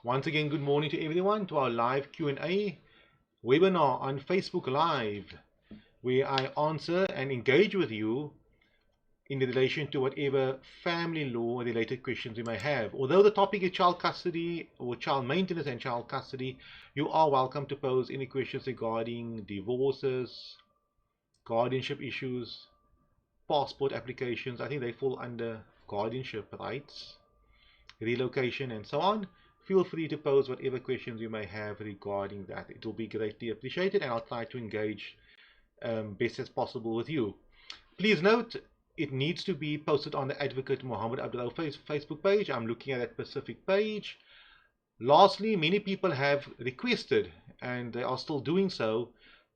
Once again, good morning to everyone to our live Q&A webinar on Facebook Live, where I answer and engage with you in relation to whatever family law related questions you may have. Although the topic is child custody or child maintenance and child custody, you are welcome to pose any questions regarding divorces, guardianship issues, passport applications. I think they fall under guardianship rights, relocation, and so on. Feel free to pose whatever questions you may have regarding that. It will be greatly appreciated, and I'll try to engage best as possible with you. Please note, it needs to be posted on the Advocate Mohammed Abdullah Facebook page. I'm looking at that specific page. Lastly, many people have requested, and they are still doing so,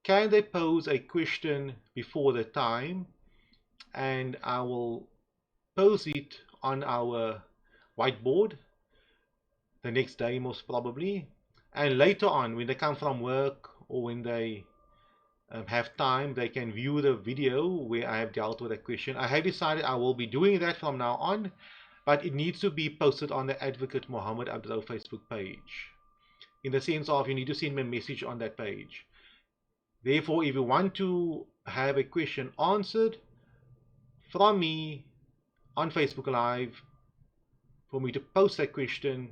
can they pose a question before the time? And I will pose it on our whiteboard the next day, most probably, and later on when they come from work or when they have time, they can view the video where I have dealt with a question. I have decided I will be doing that from now on, but it needs to be posted on the Advocate Mohammed Abdullah Facebook page, in the sense of you need to send me a message on that page. Therefore, if you want to have a question answered from me on Facebook Live, for me to post that question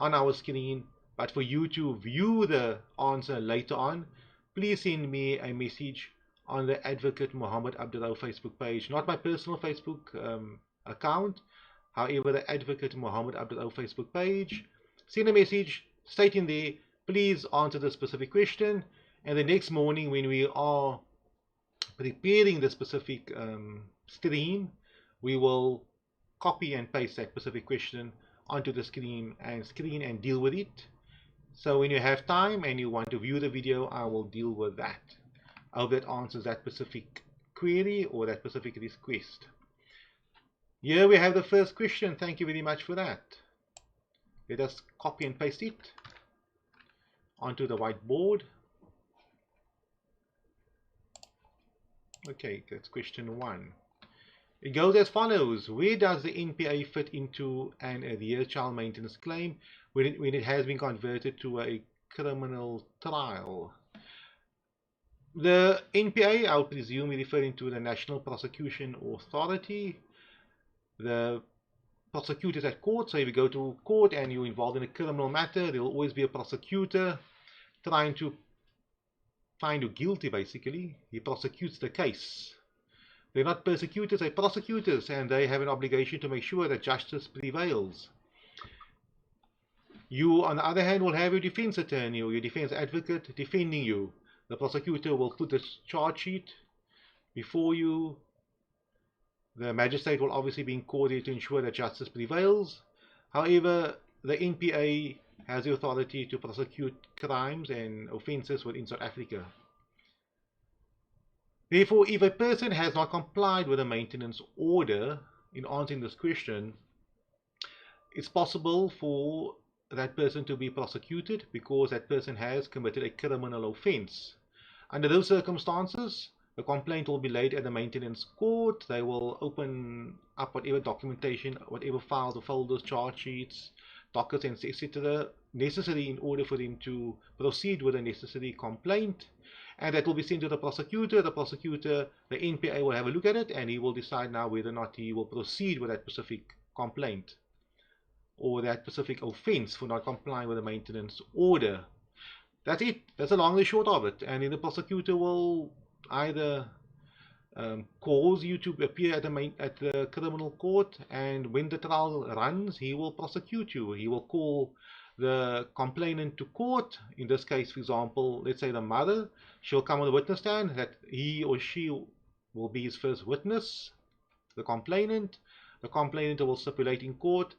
on our screen, but for you to view the answer later on, please send me a message on the Advocate Mohammed Abdullah Facebook page, not my personal Facebook account. However, the Advocate Mohammed Abdullah Facebook page, send a message stating there, please answer the specific question, and the next morning when we are preparing the specific stream, we will copy and paste that specific question onto the screen and deal with it. So when you have time and you want to view the video, I will deal with that. I hope that answers that specific query or that specific request. Here we have the first question. Thank you very much for that. Let us copy and paste it onto the whiteboard. Okay, that's question 1. It goes as follows. Where does the NPA fit into an arrear child maintenance claim when it has been converted to a criminal trial? The NPA, I would presume, is referring to the National Prosecution Authority. The prosecutors at court, so if you go to court and you're involved in a criminal matter, there will always be a prosecutor trying to find you guilty, basically. He prosecutes the case. They're not persecutors, they're prosecutors, and they have an obligation to make sure that justice prevails. You, on the other hand, will have your defense attorney or your defense advocate defending you. The prosecutor will put a charge sheet before you. The magistrate will obviously be in court to ensure that justice prevails. However, the NPA has the authority to prosecute crimes and offences within South Africa. Therefore, if a person has not complied with a maintenance order, in answering this question, it's possible for that person to be prosecuted because that person has committed a criminal offense. Under those circumstances, the complaint will be laid at the maintenance court. They will open up whatever documentation, whatever files or folders, charge sheets, dockets, and etc. necessary in order for them to proceed with a necessary complaint. And that will be sent to the prosecutor. The prosecutor, the NPA, will have a look at it and he will decide now whether or not he will proceed with that specific complaint or that specific offense for not complying with the maintenance order. That's it. That's the long and the short of it. And then the prosecutor will either cause you to appear at the criminal court, and when the trial runs, he will prosecute you. He will call the complainant to court. In this case, for example, let's say the mother, she'll come on the witness stand, that he or she will be his first witness, the complainant. The complainant will stipulate in court,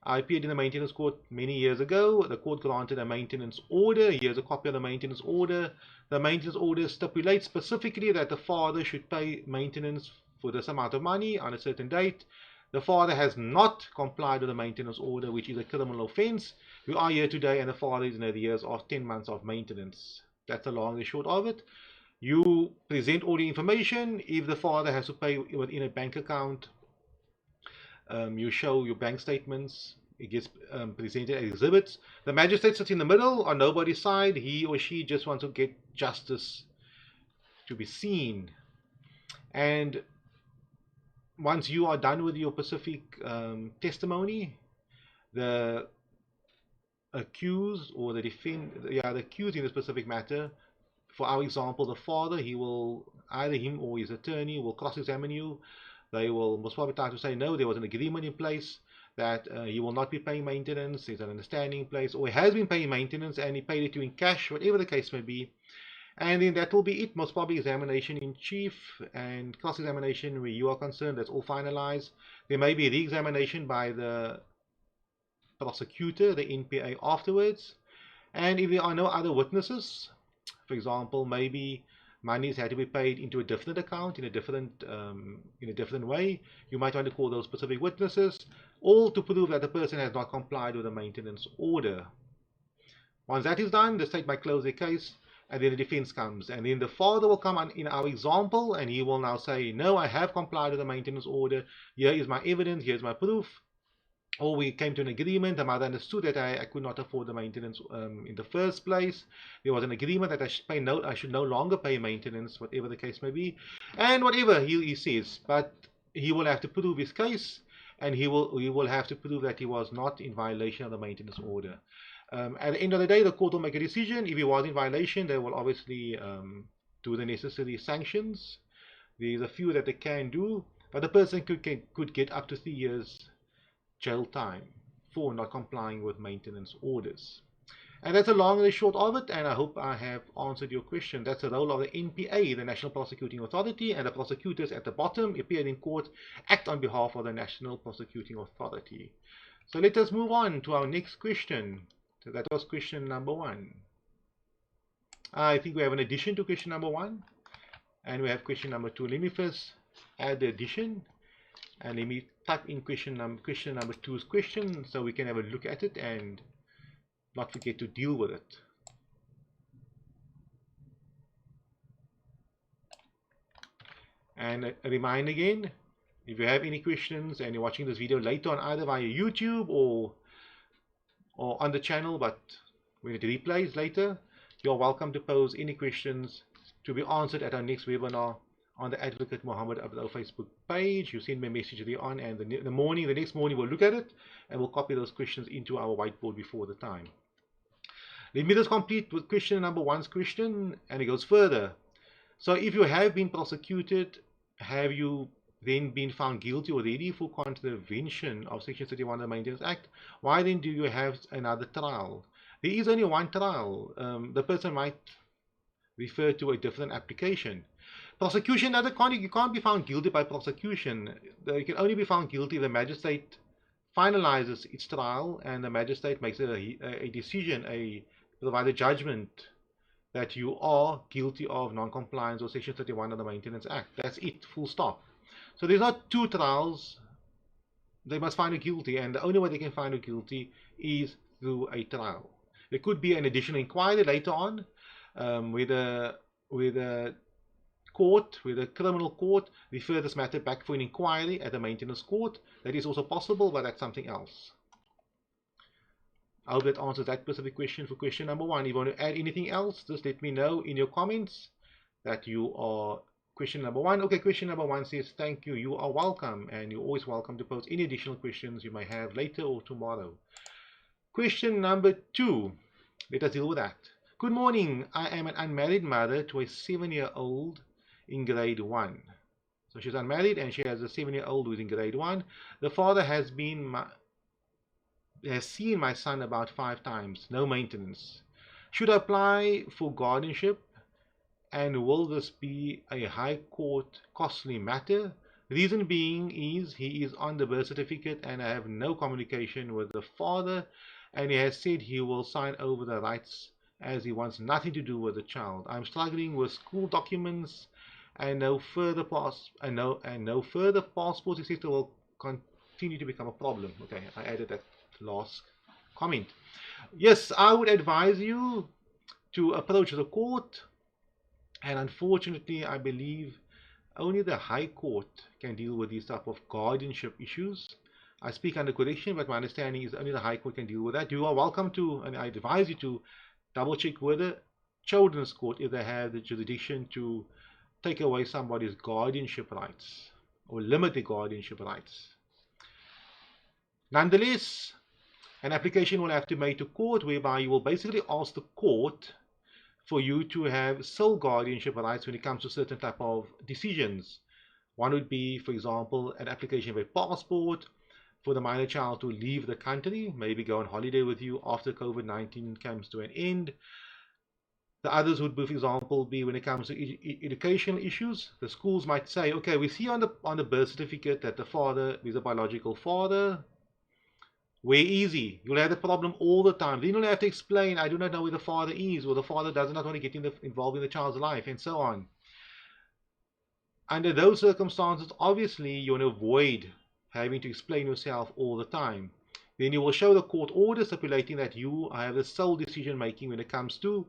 I appeared in the maintenance court many years ago. The court granted a maintenance order. Here's a copy of the maintenance order. The maintenance order stipulates specifically that the father should pay maintenance for this amount of money on a certain date. The father has not complied with the maintenance order, which is a criminal offense. We are here today and the father is in arrears of 10 months of maintenance. That's the long and the short of it. You present all the information. If the father has to pay within a bank account, you show your bank statements, it gets presented as exhibits. The magistrate sits in the middle on nobody's side. He or she just wants to get justice to be seen. And once you are done with your specific testimony, the accused or the accused in the specific matter, for our example, the father, he will, either him or his attorney will cross-examine you. They will most probably try to say, no, there was an agreement in place that he will not be paying maintenance, there's an understanding in place, or he has been paying maintenance and he paid it to you in cash, whatever the case may be. And then that will be it, most probably examination in chief and cross-examination where you are concerned, that's all finalized. There may be re-examination by the prosecutor, the NPA, afterwards. And if there are no other witnesses, for example, maybe monies had to be paid into a different account in a different way, you might want to call those specific witnesses, all to prove that the person has not complied with the maintenance order. Once that is done, the state might close their case, and then the defense comes, and then the father will come on in our example, and he will now say, no, I have complied with the maintenance order, here is my evidence, here's my proof. Or we came to an agreement, the mother understood that I could not afford the maintenance in the first place. There was an agreement that I should no longer pay maintenance, whatever the case may be. And whatever he says, but he will have to prove his case, and he will have to prove that he was not in violation of the maintenance order. At the end of the day, the court will make a decision. If he was in violation, they will obviously do the necessary sanctions. There's a few that they can do, but the person could get up to 3 years jail time for not complying with maintenance orders. And that's the long and the short of it, and I hope I have answered your question. That's the role of the NPA, the National Prosecuting Authority, and the prosecutors at the bottom appear in court, act on behalf of the National Prosecuting Authority. So let us move on to our next question. So that was question number 1. I think we have an addition to question number 1, and we have question number 2. Let me first add the addition, and let me type in question number 2's question so we can have a look at it and not forget to deal with it. And a reminder again, if you have any questions and you're watching this video later on, either via YouTube or on the channel, but when it replays later, you're welcome to pose any questions to be answered at our next webinar on the Advocate Muhammad Abdul Facebook page. You send me a message there on, and the next morning we'll look at it and we'll copy those questions into our whiteboard before the time. Let me just complete with question number 1's question, and it goes further. So if you have been prosecuted, have you then been found guilty already for contravention of Section 31 of the Maintenance Act? Why then do you have another trial? There is only one trial. The person might refer to a different application. Prosecution, you can't be found guilty by prosecution. You can only be found guilty if the magistrate finalizes its trial and the magistrate makes a decision, provide a judgment that you are guilty of non-compliance or Section 31 of the Maintenance Act. That's it, full stop. So there's not 2 trials. They must find you guilty, and the only way they can find you guilty is through a trial. There could be an additional inquiry later on, with a criminal court refer this matter back for an inquiry at the maintenance court. That is also possible, but that's something else. I hope that answers that specific question for question number 1. If you want to add anything else, just let me know in your comments that you are question number 1. Okay, question number 1 says, thank you, you are welcome, and you're always welcome to pose any additional questions you may have later or tomorrow. Question number 2, let us deal with that. Good morning, I am an unmarried mother to a 7-year-old in grade 1. So she's unmarried and she has a 7-year-old who's in grade 1. The father has seen my son about 5 times, no maintenance. Should I apply for guardianship, and will this be a high court costly matter? Reason being is he is on the birth certificate and I have no communication with the father, and he has said he will sign over the rights as he wants nothing to do with the child. I'm struggling with school documents and no further passports, etc. will continue to become a problem. Okay, I added that last comment. Yes, I would advise you to approach the court, and unfortunately I believe only the High Court can deal with these type of guardianship issues. I speak under correction, but my understanding is only the High Court can deal with that. You are welcome to, and I advise you to, double check with the Children's Court if they have the jurisdiction to take away somebody's guardianship rights or limit their guardianship rights. Nonetheless, an application will have to be made to court whereby you will basically ask the court for you to have sole guardianship rights when it comes to certain type of decisions. One would be, for example, an application of a passport for the minor child to leave the country, maybe go on holiday with you after COVID-19 comes to an end. The others would, for example, be when it comes to educational issues. The schools might say, okay, we see on the birth certificate that the father is a biological father. Way easy. You'll have the problem all the time. Then you'll have to explain, I do not know where the father is, or the father does not want to get involved in the child's life, and so on. Under those circumstances, obviously, you want to avoid having to explain yourself all the time. Then you will show the court order stipulating that you have the sole decision making when it comes to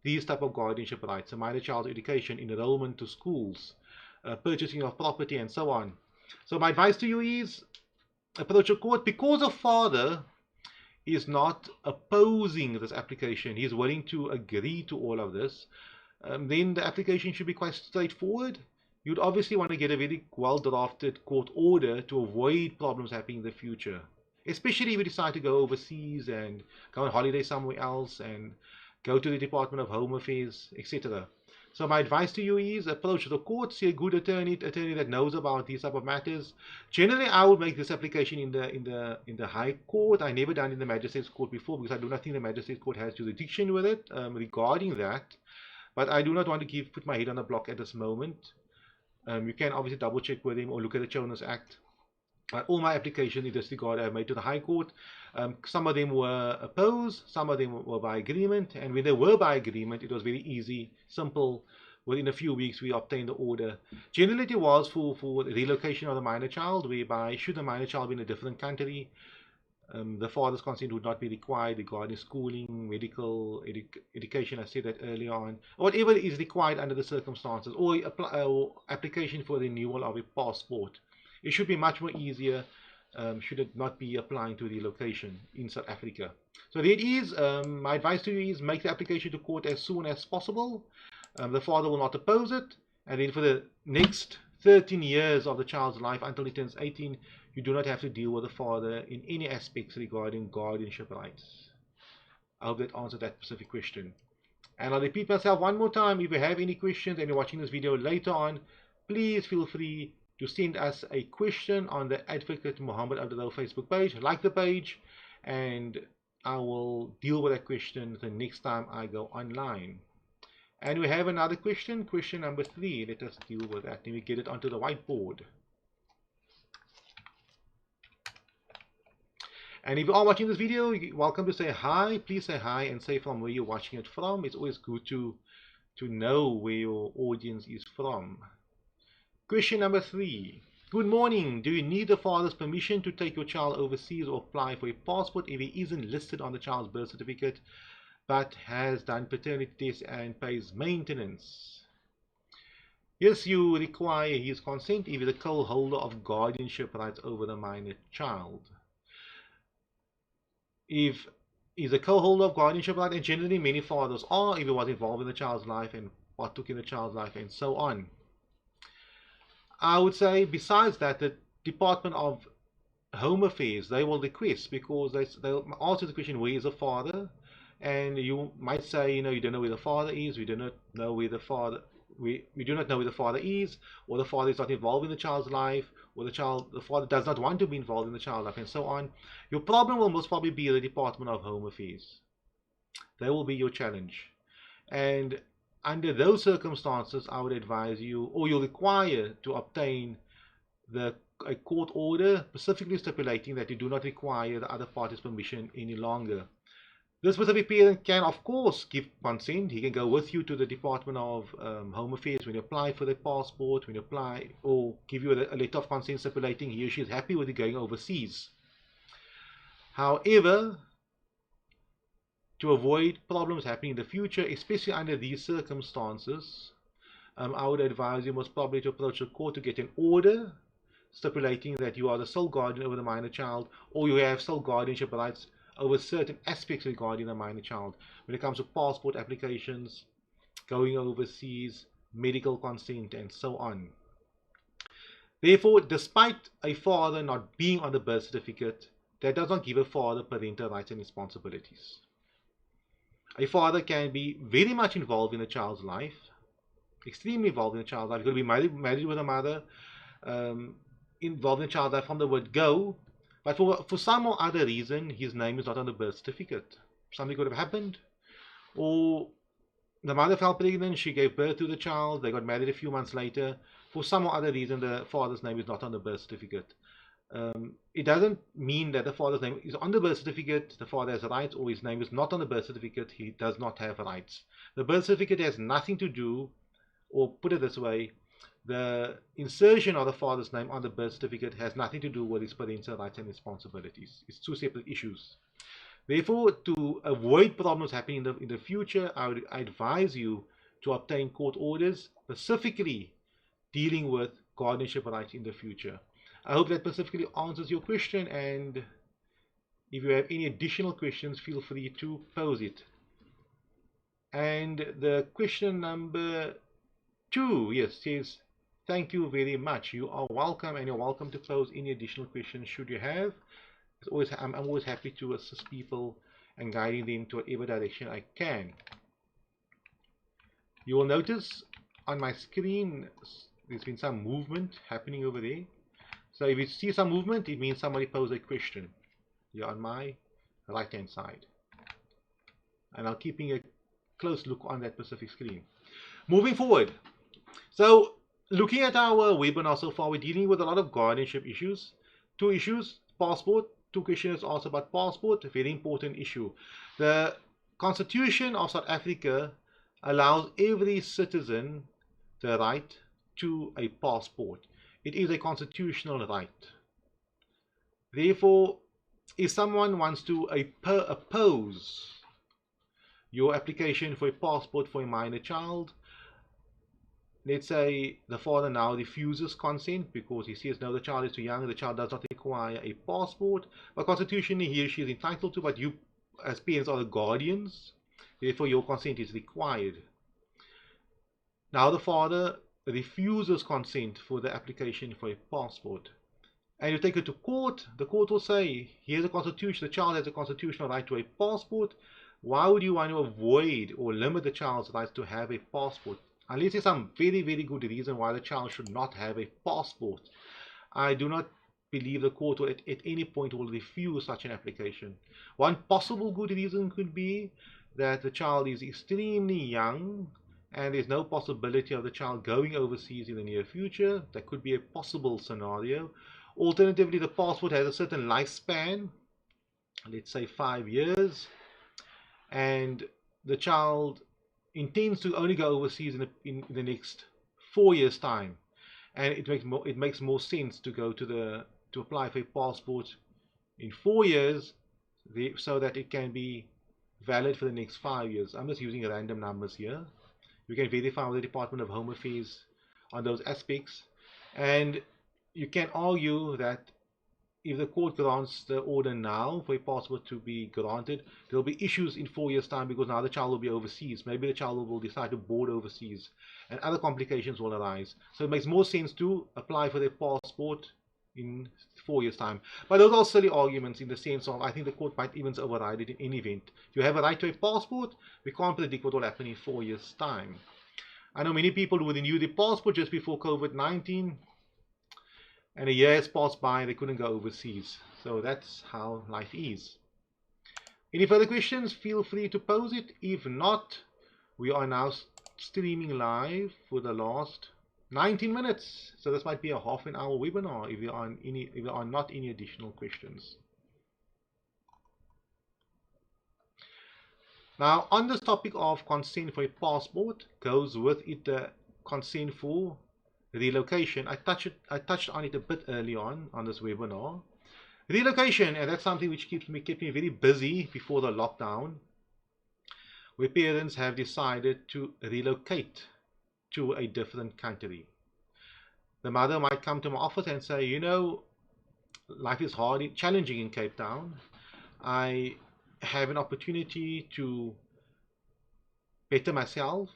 these type of guardianship rights, a minor child's education, enrollment to schools, purchasing of property, and so on. So my advice to you is approach a court. Because a father is not opposing this application, he is willing to agree to all of this, then the application should be quite straightforward. You'd obviously want to get a very well-drafted court order to avoid problems happening in the future, especially if you decide to go overseas and go on holiday somewhere else and go to the Department of Home Affairs, etc. So my advice to you is approach the court, see a good attorney that knows about these type of matters. Generally, I would make this application in the High Court. I never done in the Magistrates Court before because I do not think the Magistrates Court has jurisdiction with it regarding that. But I do not want to put my head on the block at this moment. You can obviously double check with him or look at the Children's Act. All my applications in this regard I have made to the High Court. Some of them were opposed, some of them were by agreement, and when they were by agreement, it was very easy, simple. Within a few weeks, we obtained the order. Generally, it was for relocation of the minor child, whereby should the minor child be in a different country, the father's consent would not be required regarding schooling, medical, education, I said that earlier on, or whatever is required under the circumstances, or application for renewal of a passport. It should be much more easier should it not be applying to relocation in South Africa. So there it is. My advice to you is make the application to court as soon as possible. The father will not oppose it. And then for the next 13 years of the child's life until he turns 18, you do not have to deal with the father in any aspects regarding guardianship rights. I hope that answered that specific question. And I'll repeat myself one more time. If you have any questions and you're watching this video later on, please feel free to send us a question on the Advocate Muhammad Abdullah Facebook page. Like the page, and I will deal with that question the next time I go online. And we have another question, question number 3. Let us deal with that. Then we get it onto the whiteboard. And if you are watching this video, you're welcome to say hi. Please say hi and say from where you're watching it from. It's always good to know where your audience is from. Question number 3. Good morning. Do you need the father's permission to take your child overseas or apply for a passport if he isn't listed on the child's birth certificate but has done paternity tests and pays maintenance? Yes, you require his consent if he is the co-holder of guardianship rights over the minor child. If he's a co-holder of guardianship rights, and generally many fathers are, if he was involved in the child's life and partook in the child's life and so on. I would say, besides that, the Department of Home Affairs, they will request, because they'll answer the question, where is the father? And you might say, you don't know where the father is, we do not know where the father is, or the father is not involved in the child's life, or the father does not want to be involved in the child's life, and so on. Your problem will most probably be the Department of Home Affairs. They will be your challenge. And under those circumstances, I would advise you, or you'll require to obtain a court order specifically stipulating that you do not require the other party's permission any longer. The specific parent can, of course, give consent. He can go with you to the Department of Home Affairs when you apply for the passport, when you apply, or give you a letter of consent stipulating he or she is happy with you going overseas. However, to avoid problems happening in the future, especially under these circumstances, I would advise you most probably to approach the court to get an order stipulating that you are the sole guardian over the minor child, or you have sole guardianship rights over certain aspects regarding the minor child. When it comes to passport applications, going overseas, medical consent, and so on. Therefore, despite a father not being on the birth certificate, that does not give a father parental rights and responsibilities. A father can be very much involved in a child's life, extremely involved in a child's life. He could be married with a mother, involved in a child's life from the word go, but for some or other reason, his name is not on the birth certificate. Something could have happened, or the mother fell pregnant, she gave birth to the child, they got married a few months later. For some or other reason, the father's name is not on the birth certificate. It doesn't mean that the father's name is on the birth certificate, the father has rights, or his name is not on the birth certificate, he does not have rights. The birth certificate has nothing to do, or put it this way, the insertion of the father's name on the birth certificate has nothing to do with his parental rights and responsibilities. It's two separate issues. Therefore, to avoid problems happening in the future, I advise you to obtain court orders specifically dealing with guardianship rights in the future. I hope that specifically answers your question, and if you have any additional questions, feel free to pose it. And the question number 2, yes, says, thank you very much. You are welcome, and you're welcome to pose any additional questions should you have. I'm always happy to assist people and guiding them to whatever direction I can. You will notice on my screen there's been some movement happening over there. So if you see some movement, it means somebody posed a question here on my right hand side. And I'm keeping a close look on that specific screen. Moving forward. So looking at our webinar so far, we're dealing with a lot of guardianship issues. 2 issues, passport. 2 questions asked about passport, a very important issue. The Constitution of South Africa allows every citizen the right to a passport. It is a constitutional right. Therefore, if someone wants to oppose your application for a passport for a minor child, let's say the father now refuses consent because he says, no, the child is too young, the child does not require a passport, but constitutionally he or she is entitled to, but you as parents are the guardians, therefore your consent is required. Now the father refuses consent for the application for a passport, and you take it to court. The court will say, here's a constitution, the child has a constitutional right to a passport. Why would you want to avoid or limit the child's rights to have a passport? Unless there's some very, very good reason why the child should not have a passport, I do not believe the court will at any point will refuse such an application. One possible good reason could be that the child is extremely young and there's no possibility of the child going overseas in the near future. That could be a possible scenario. Alternatively, the passport has a certain lifespan, let's say 5 years, and the child intends to only go overseas in the next 4 years' time, and it makes more sense to go to apply for a passport in 4 years, so that it can be valid for the next 5 years. I'm just using random numbers here. You can verify with the Department of Home Affairs on those aspects, and you can argue that if the court grants the order now for a passport to be granted, there will be issues in 4 years' time because now the child will be overseas. Maybe the child will decide to board overseas and other complications will arise. So it makes more sense to apply for their passport in 4 years' time. But those are silly arguments in the sense of, I think the court might even override it in any event. If you have a right to a passport, we can't predict what will happen in 4 years' time. I know many people who renewed their passport just before COVID-19, and a year has passed by, they couldn't go overseas. So that's how life is. Any further questions? Feel free to pose it. If not, we are now streaming live for the last 19 minutes. So this might be a half an hour webinar if there are not any additional questions. Now, on this topic of consent for a passport, goes with it the consent for relocation. I touched on it a bit early on this webinar. Relocation, and that's something which kept me very busy before the lockdown, where parents have decided to relocate to a different country. the mother might come to my office and say, you know, life is hard, challenging in Cape Town. I have an opportunity to better myself,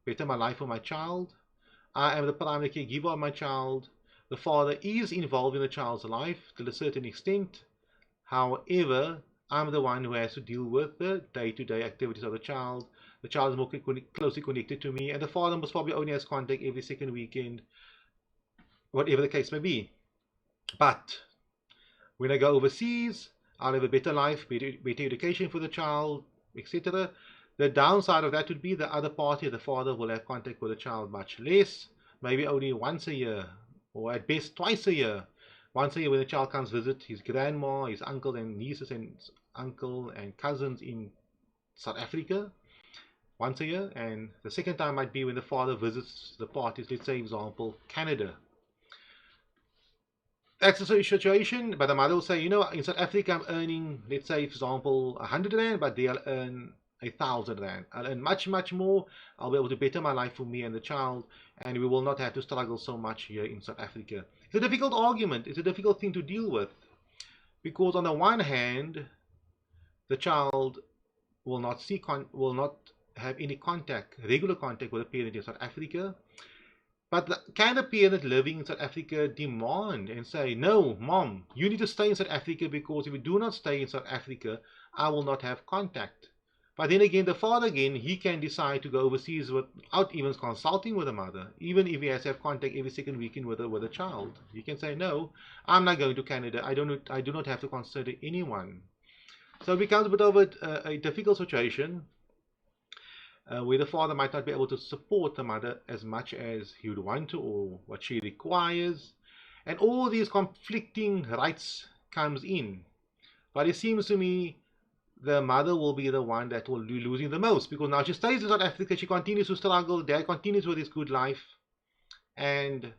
better my life for my child. I am the primary caregiver of my child. The father is involved in the child's life to a certain extent. However, I'm the one who has to deal with the day-to-day activities of the child. The child is more closely connected to me, and the father most probably only has contact every second weekend, whatever the case may be. But when I go overseas, I'll have a better life, better education for the child, etc. The downside of that would be the other party, the father, will have contact with the child much less, maybe only once a year, or at best twice a year. Once a year when the child comes visit his grandma, his uncle and nieces and uncle and cousins in South Africa, once a year. And the second time might be when the father visits the parties, let's say, example, Canada. That's the situation, but the mother will say, you know, in South Africa I'm earning, let's say, for example, 100 rand, but they'll earn 1,000 rand. I'll earn much, much more. I'll be able to better my life for me and the child, and we will not have to struggle so much here in South Africa. It's a difficult argument. It's a difficult thing to deal with, because on the one hand, the child will not have any contact, regular contact with a parent in South Africa. But can a parent living in South Africa demand and say, no, mom, you need to stay in South Africa, because if you do not stay in South Africa, I will not have contact. But then again, the father, again, he can decide to go overseas without even consulting with the mother, even if he has to have contact every second weekend with a child. He can say, no, I'm not going to Canada. I do not have to consider anyone. So it becomes a bit of a difficult situation, where the father might not be able to support the mother as much as he would want to, or what she requires, and all these conflicting rights comes in. But it seems to me the mother will be the one that will be losing the most, because now she stays in South Africa, she continues to struggle, dad continues with his good life, and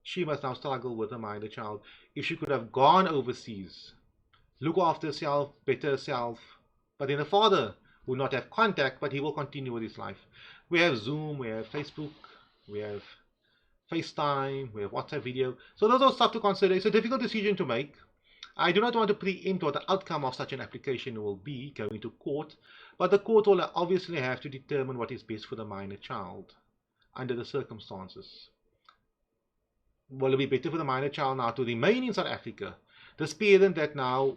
she must now struggle with the minor child. If she could have gone overseas, look after herself, better herself, but then the father will not have contact, but he will continue with his life. We have Zoom, we have Facebook, we have FaceTime, we have WhatsApp video. So those are stuff to consider. It's a difficult decision to make. I do not want to preempt what the outcome of such an application will be going to court, but the court will obviously have to determine what is best for the minor child under the circumstances. Will it be better for the minor child now to remain in South Africa? This parent that now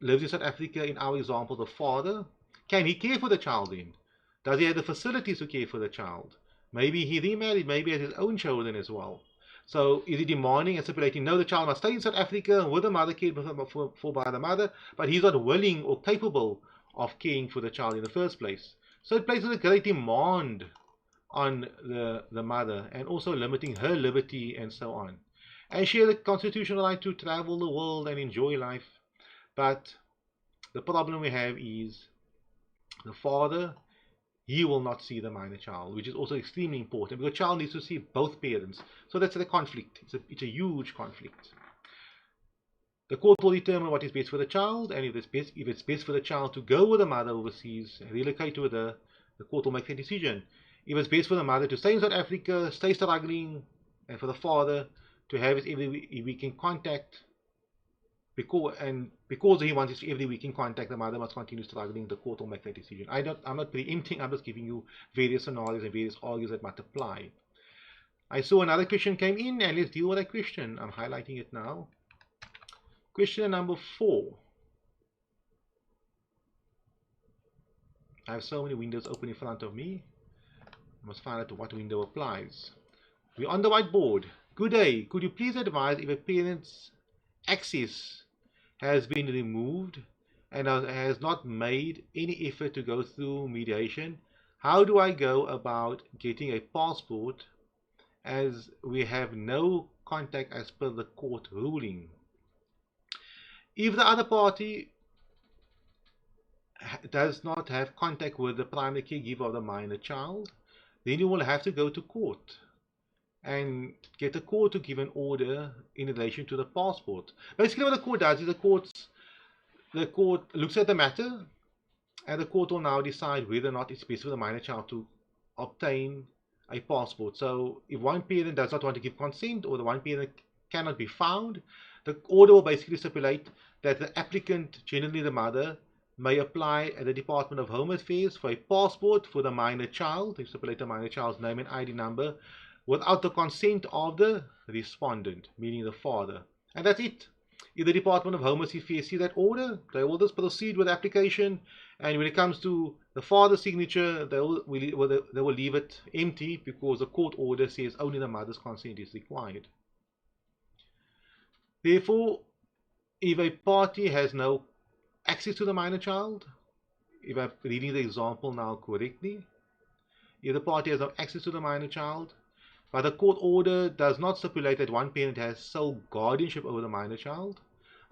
lives in South Africa, in our example, the father, can he care for the child then? Does he have the facilities to care for the child? Maybe he remarried, maybe has his own children as well. So is he demanding and stipulating, no, the child must stay in South Africa with the mother, cared for by the mother, but he's not willing or capable of caring for the child in the first place. So it places a great demand on the mother, and also limiting her liberty and so on. And she has a constitutional right to travel the world and enjoy life. But the problem we have is the father, he will not see the minor child, which is also extremely important, because the child needs to see both parents. So that's the conflict. It's a huge conflict. The court will determine what is best for the child, and if it's best for the child to go with the mother overseas, relocate with her, the court will make that decision. If it's best for the mother to stay in South Africa, stay struggling, and for the father to have his every weekend contact, because he wants his every weekend contact, the mother must continue struggling. The court will make that decision. I'm not preempting. I'm just giving you various scenarios and various arguments that might apply. I saw another question came in, and let's deal with that question. I'm highlighting it now. Question number 4. I have so many windows open in front of me. I must find out what window applies. We're on the whiteboard. Good day. Could you please advise if a parent's access has been removed and has not made any effort to go through mediation? How do I go about getting a passport, as we have no contact as per the court ruling? If the other party does not have contact with the primary caregiver of the minor child, then you will have to go to court and get the court to give an order in relation to the passport. Basically what the court does is the court looks at the matter, and the court will now decide whether or not it's best for the minor child to obtain a passport. So if one parent does not want to give consent, or the one parent cannot be found, the order will basically stipulate that the applicant, generally the mother, may apply at the Department of Home Affairs for a passport for the minor child. They stipulate the minor child's name and ID number without the consent of the respondent, meaning the father. And that's it. If the Department of Home Affairs see that order, they will just proceed with the application, and when it comes to the father's signature, they will leave it empty, because the court order says only the mother's consent is required. Therefore, if a party has no access to the minor child, if I'm reading the example now correctly, if the party has no access to the minor child, but the court order does not stipulate that one parent has sole guardianship over the minor child,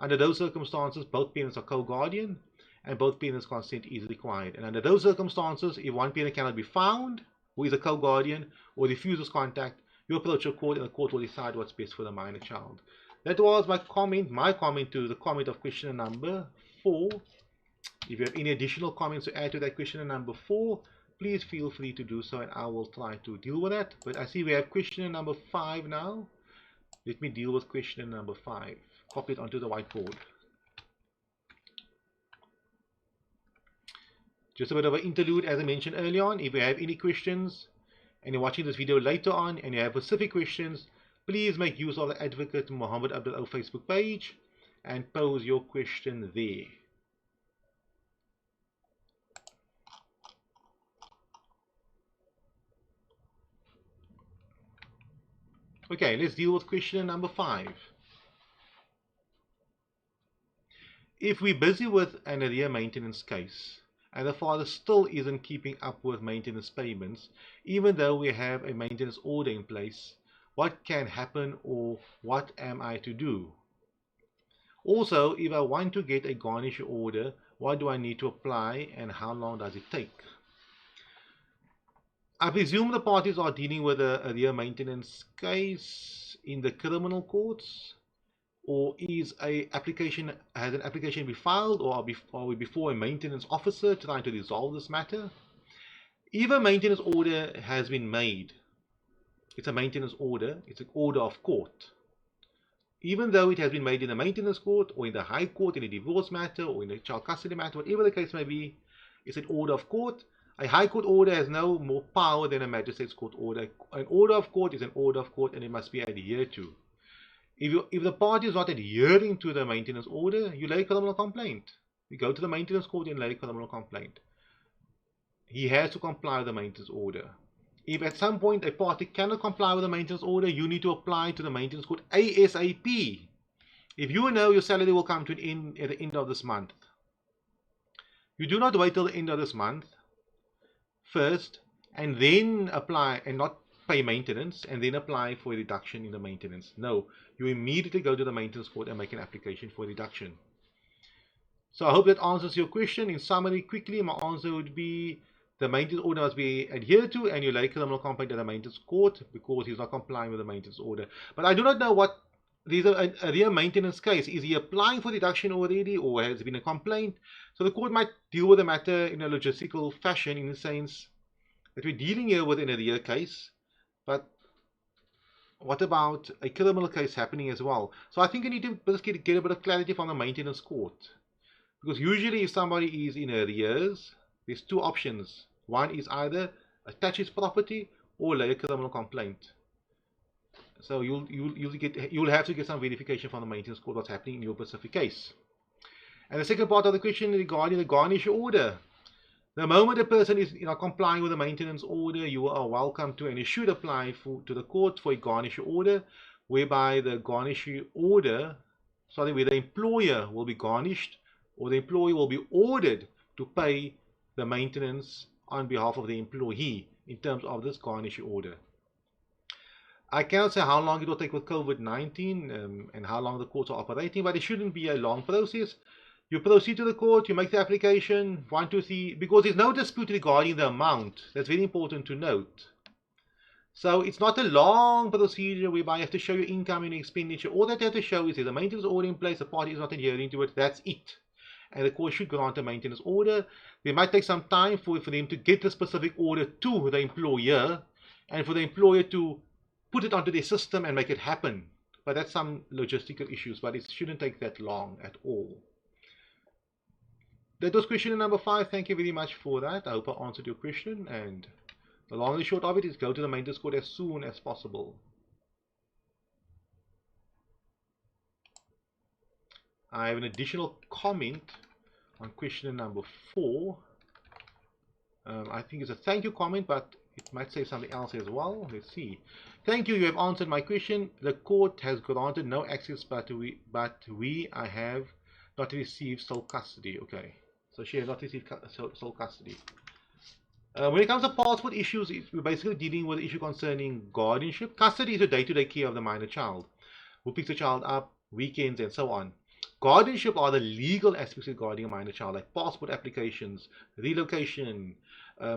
under those circumstances, both parents are co-guardian, and both parents' consent is required. And under those circumstances, if one parent cannot be found, who is a co-guardian, or refuses contact, you approach a court, and the court will decide what's best for the minor child. That was my comment to the comment of questioner number 4. If you have any additional comments to add to that questioner number 4, please feel free to do so, and I will try to deal with that. But I see we have questioner number 5 now. Let me deal with questioner number 5. Copy it onto the whiteboard. Just a bit of an interlude, as I mentioned earlier on. If you have any questions and you're watching this video later on and you have specific questions, please make use of the Advocate Muhammad Abdul Facebook page and pose your question there. Okay, let's deal with question number 5. If we're busy with an arrear maintenance case and the father still isn't keeping up with maintenance payments, even though we have a maintenance order in place, what can happen, or what am I to do? Also, if I want to get a garnish order, what do I need to apply and how long does it take? I presume the parties are dealing with a arrear maintenance case in the criminal courts, or has an application been filed, or are we before a maintenance officer trying to resolve this matter? If a maintenance order has been made, it's a maintenance order, it's an order of court. Even though it has been made in the maintenance court, or in the high court, in a divorce matter, or in a child custody matter, whatever the case may be, it's an order of court. A high court order has no more power than a magistrate's court order. An order of court is an order of court, and it must be adhered to. If the party is not adhering to the maintenance order, you lay a criminal complaint. You go to the maintenance court and lay a criminal complaint. He has to comply with the maintenance order. If at some point a party cannot comply with the maintenance order, you need to apply to the maintenance court ASAP. If you know your salary will come to an end at the end of this month, you do not wait till the end of this month first and then apply, and not pay maintenance and then apply for a reduction in the maintenance. No, you immediately go to the maintenance court and make an application for a reduction. So I hope that answers your question. In summary, quickly, my answer would be the maintenance order must be adhered to, and you lay criminal complaint at the maintenance court because he's not complying with the maintenance order. But I do not know what these are a real maintenance case. Is he applying for reduction already, or has there been a complaint? So the court might deal with the matter in a logistical fashion, in the sense that we're dealing here with an arrear case, but what about a criminal case happening as well? So I think you need to just get a bit of clarity from the maintenance court, because usually if somebody is in arrears, there's two options. One is either attach his property or lay a criminal complaint. So you'll have to get some verification from the maintenance court what's happening in your specific case. And the second part of the question regarding the garnish order. The moment a person is complying with the maintenance order, you are welcome to, and you should apply to the court for a garnish order, whereby the garnish order, where the employer will be garnished, or the employee will be ordered to pay the maintenance on behalf of the employee in terms of this garnish order. I cannot say how long it will take with COVID-19 and how long the courts are operating, but it shouldn't be a long process. You proceed to the court, you make the application, 1, 2, 3, because there's no dispute regarding the amount. That's very important to note. So it's not a long procedure whereby you have to show your income and expenditure. All that you have to show is there's a maintenance order in place, the party is not adhering to it, that's it. And the court should grant a maintenance order. There might take some time for them to get the specific order to the employer, and for the employer to put it onto their system and make it happen. But that's some logistical issues, but it shouldn't take that long at all. That was question number 5. Thank you very much for that. I hope I answered your question, and the long and short of it is go to the main Discord as soon as possible. I have an additional comment on question number 4. I think it's a thank you comment, but it might say something else as well. Let's see. Thank you. You have answered my question. The court has granted no access, but I have not received sole custody. Okay, so she has not received sole custody. When it comes to passport issues, we're basically dealing with the issue concerning guardianship. Custody is the day-to-day care of the minor child, who picks the child up, weekends, and so on. Guardianship are the legal aspects of guarding a minor child, like passport applications, relocation,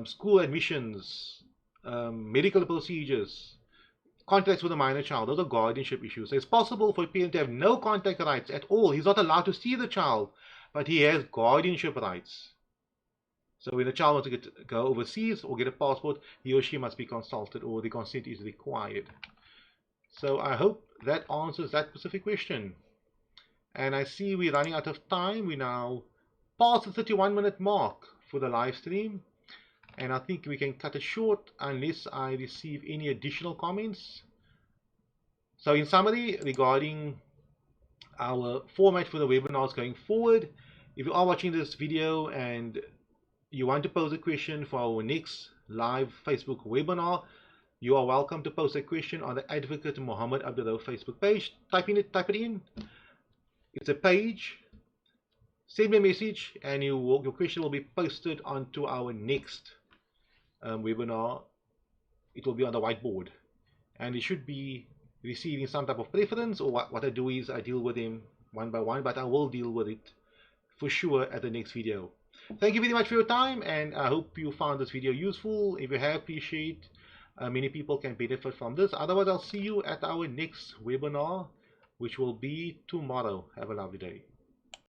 school admissions, medical procedures, contacts with a minor child. Those are guardianship issues. So it's possible for a parent to have no contact rights at all. He's not allowed to see the child, but he has guardianship rights. So when a child wants to go overseas or get a passport, he or she must be consulted, or the consent is required. So I hope that answers that specific question. And I see we're running out of time. We now past the 31-minute mark for the live stream. And I think we can cut it short unless I receive any additional comments. So in summary, regarding our format for the webinars going forward, if you are watching this video and you want to pose a question for our next live Facebook webinar, you are welcome to post a question on the Advocate Muhammad Abdullah Facebook page. Type it in. It's a page. Send me a message, and your question will be posted onto our next webinar. It will be on the whiteboard, and it should be receiving some type of preference, or what I do is I deal with them one by one, but I will deal with it for sure at the next video. Thank you very much for your time, and I hope you found this video useful. If you have, please share it. Many people can benefit from this. Otherwise, I'll see you at our next webinar, which will be tomorrow. Have a lovely day.